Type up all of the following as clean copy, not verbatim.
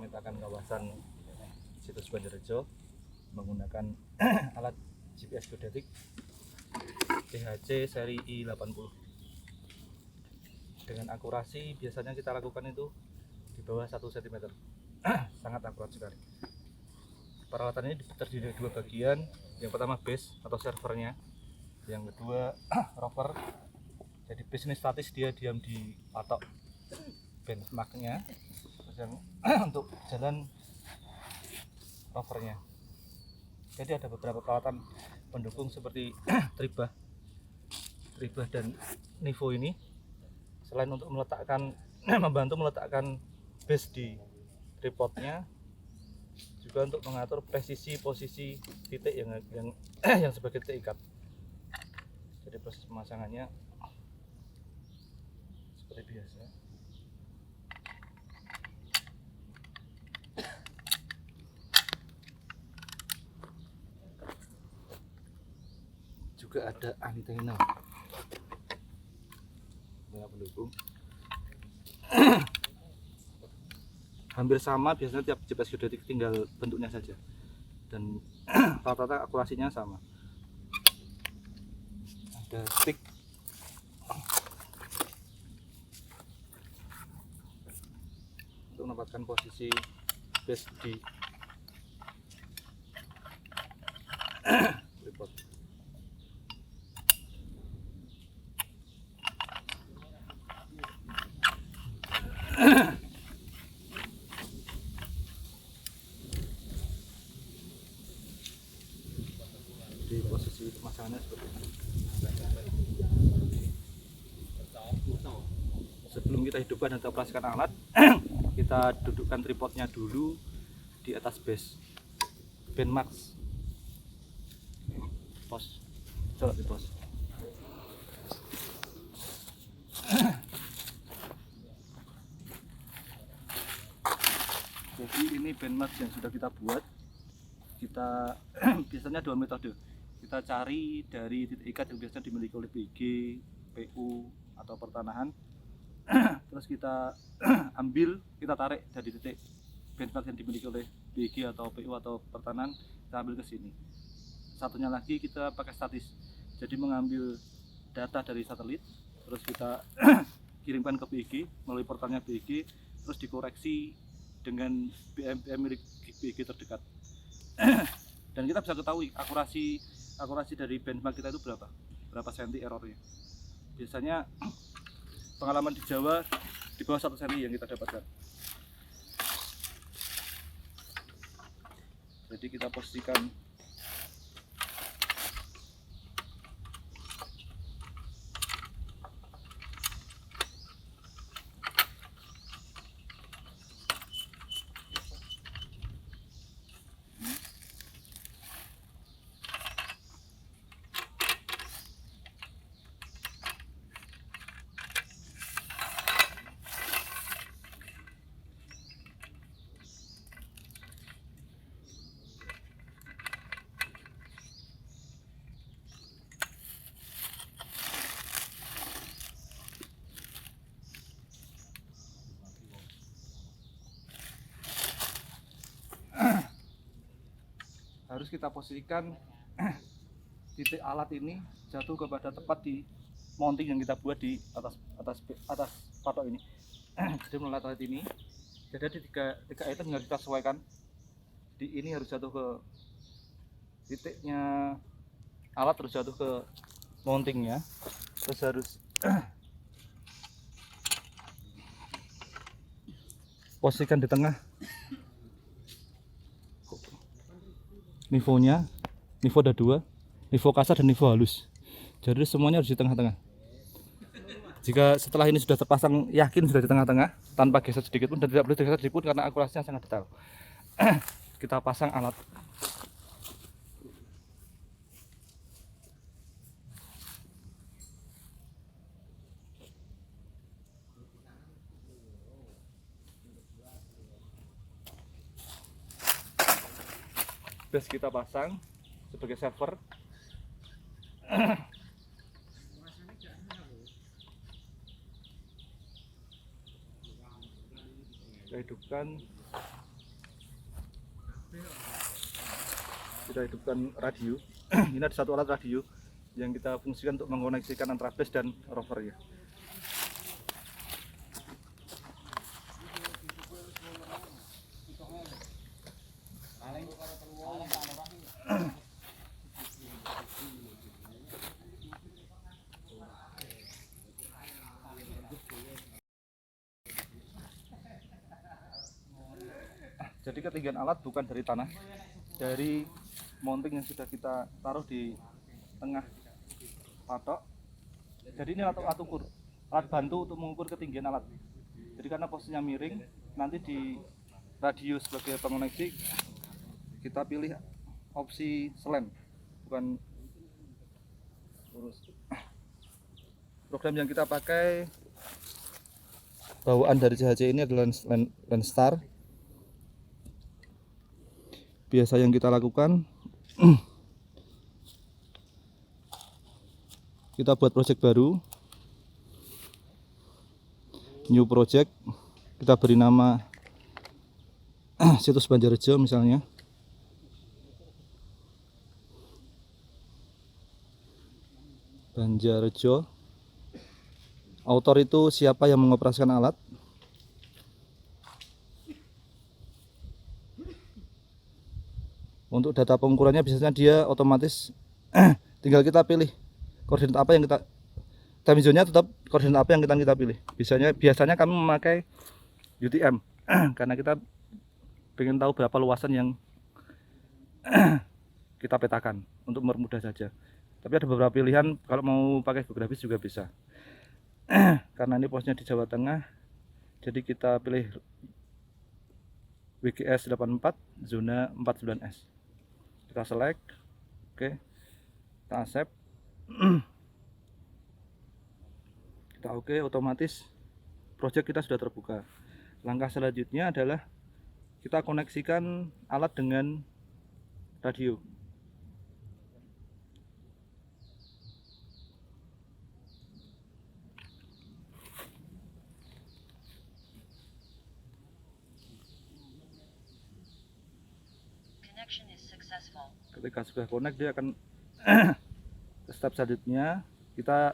memetakan kawasan situs Banjarnegara menggunakan alat GPS geodetik THC seri I80 dengan akurasi biasanya kita lakukan itu di bawah 1 cm. Sangat akurat sekali. Peralatan ini terdiri dari dua bagian. Yang pertama base atau servernya, yang kedua rover. Jadi base ini statis, dia diam di patok benchmarknya. Yang untuk jalan rovernya. Jadi ada beberapa peralatan pendukung seperti tribah dan Nivo ini. Selain untuk meletakkan membantu meletakkan base di tripodnya, juga untuk mengatur presisi posisi titik yang sebagai titik ikat. Jadi proses pemasangannya seperti biasa. Juga ada antena pendukung. Hampir sama, biasanya tiap GPS geodetik tinggal bentuknya saja dan rata-rata akurasinya sama. Ada stick untuk menempatkan posisi base di tripod. Di posisi pemasangannya seperti ini. Sebelum kita hidupkan dan kita operasikan alat, kita dudukkan tripodnya dulu di atas base benchmark pos. Coba di pos. Jadi ini benchmark yang sudah kita buat. Kita biasanya dua metode. Kita cari dari titik ikat yang biasanya dimiliki oleh BG, PU atau pertanahan. Terus kita ambil, kita tarik dari titik benchmark yang dimiliki oleh BG atau PU atau pertanahan, kita ambil ke sini. Satunya lagi kita pakai statis. Jadi mengambil data dari satelit, terus kita kirimkan ke BG melalui portalnya BG, terus dikoreksi dengan BMPM milik BG terdekat. Dan kita bisa ketahui akurasi dari benchmark kita itu berapa senti errornya. Biasanya pengalaman di Jawa di bawah 1 senti yang kita dapatkan. Jadi kita posisikan harus kita posisikan titik alat ini jatuh kepada tepat di mounting yang kita buat di atas patok ini. Jadi melalui alat ini, jadi tiga item yang harus kita sesuaikan. Di ini harus jatuh ke titiknya alat, terus jatuh ke mountingnya, terus harus posisikan di tengah nivonya. Nivo ada dua, nivo kasar dan nivo halus. Jadi semuanya harus di tengah-tengah. Jika setelah ini sudah terpasang, yakin sudah di tengah-tengah tanpa geser sedikit pun, dan tidak boleh geser sedikit pun karena akurasinya sangat detail. Kita pasang alat. Base kita pasang sebagai server. Kita hidupkan Kita hidupkan radio. Ini ada satu alat radio yang kita fungsikan untuk mengkoneksikan antara base dan rover ya. Jadi ketinggian alat bukan dari tanah, dari mounting yang sudah kita taruh di tengah patok. Jadi ini alat ukur, alat bantu untuk mengukur ketinggian alat. Jadi karena posisinya miring, nanti di radio sebagai pengoneksi kita pilih opsi slant, bukan lurus. Program yang kita pakai bawaan dari CHC ini adalah Landstar. Biasa yang kita lakukan, kita buat project baru, new project, kita beri nama situs Banjarjo misalnya. Banjarjo. Autor itu siapa yang mengoperasikan alat. Untuk data pengukurannya biasanya dia otomatis tinggal kita pilih koordinat apa yang kita time zone-nya, tetap koordinat apa yang kita pilih. Biasanya kami memakai UTM karena kita ingin tahu berapa luasan yang kita petakan untuk mempermudah saja. Tapi ada beberapa pilihan kalau mau pakai geografis juga bisa. Karena ini posnya di Jawa Tengah, jadi kita pilih WGS 84 zona 49S. Kita select, oke, kita accept, kita oke, otomatis project kita sudah terbuka. Langkah selanjutnya adalah kita koneksikan alat dengan radio. Ketika sudah connect, dia akan ke step selanjutnya. Kita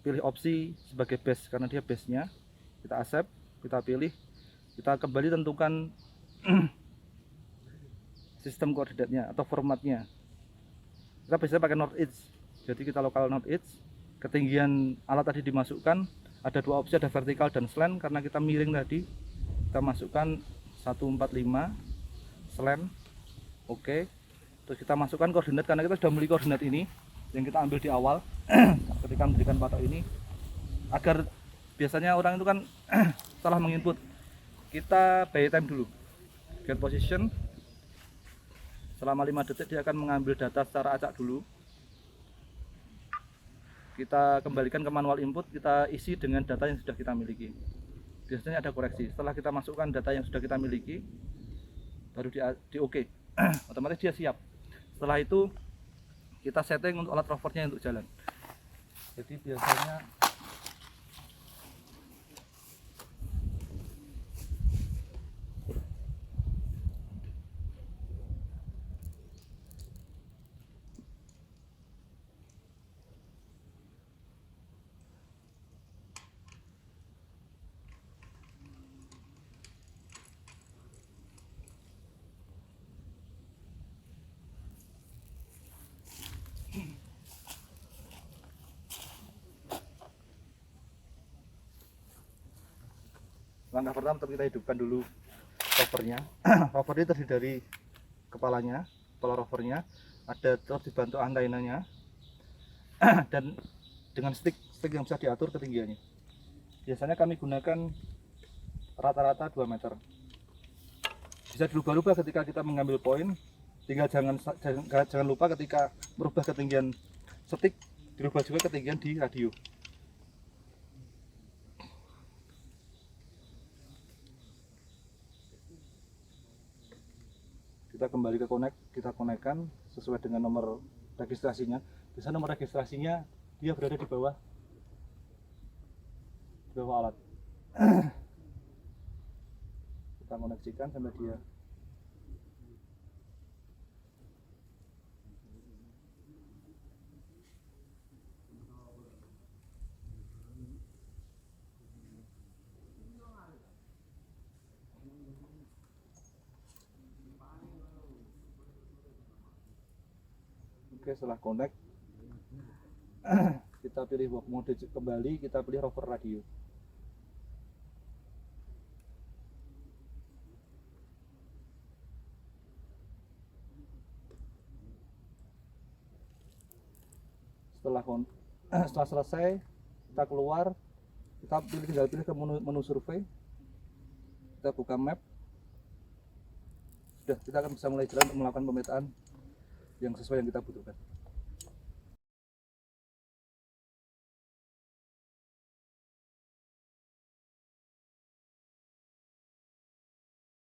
pilih opsi sebagai base karena dia base-nya. Kita accept, kita pilih, kita kembali tentukan sistem koordinatnya atau formatnya. Kita biasanya pakai north-east. Jadi kita lokal north-east. Ketinggian alat tadi dimasukkan. Ada dua opsi, ada vertikal dan slant. Karena kita miring tadi, kita masukkan 145 slant. Oke. Terus kita masukkan koordinat karena kita sudah memiliki koordinat ini yang kita ambil di awal ketika mendirikan patok ini. Agar biasanya orang itu kan salah menginput. Kita buy time dulu. Get position. Selama 5 detik dia akan mengambil data secara acak dulu. Kita kembalikan ke manual input, kita isi dengan data yang sudah kita miliki. Biasanya ada koreksi. Setelah kita masukkan data yang sudah kita miliki, baru di OK. Otomatis dia siap. Setelah itu kita setting untuk alat rovernya untuk jalan. Jadi biasanya langkah pertama tetap kita hidupkan dulu rovernya. Rover ini terdiri dari kepalanya, kepala rovernya, ada terus dibantu antenanya dan dengan stick yang bisa diatur ketinggiannya. Biasanya kami gunakan rata-rata 2 meter. Bisa dirubah-rubah ketika kita mengambil poin. Tinggal jangan lupa ketika merubah ketinggian stick, dirubah juga ketinggian di radio. Kita kembali ke connect, kita konekkan sesuai dengan nomor registrasinya. Bisa nomor registrasinya dia berada di bawah alat. Kita koneksikan sampai dia Oke, setelah connect kita pilih work mode kembali, kita pilih rover radio. Setelah selesai kita keluar, kita tinggal pilih ke menu survei, kita buka map. Sudah, kita akan bisa mulai jalan untuk melakukan pemetaan yang sesuai yang kita butuhkan.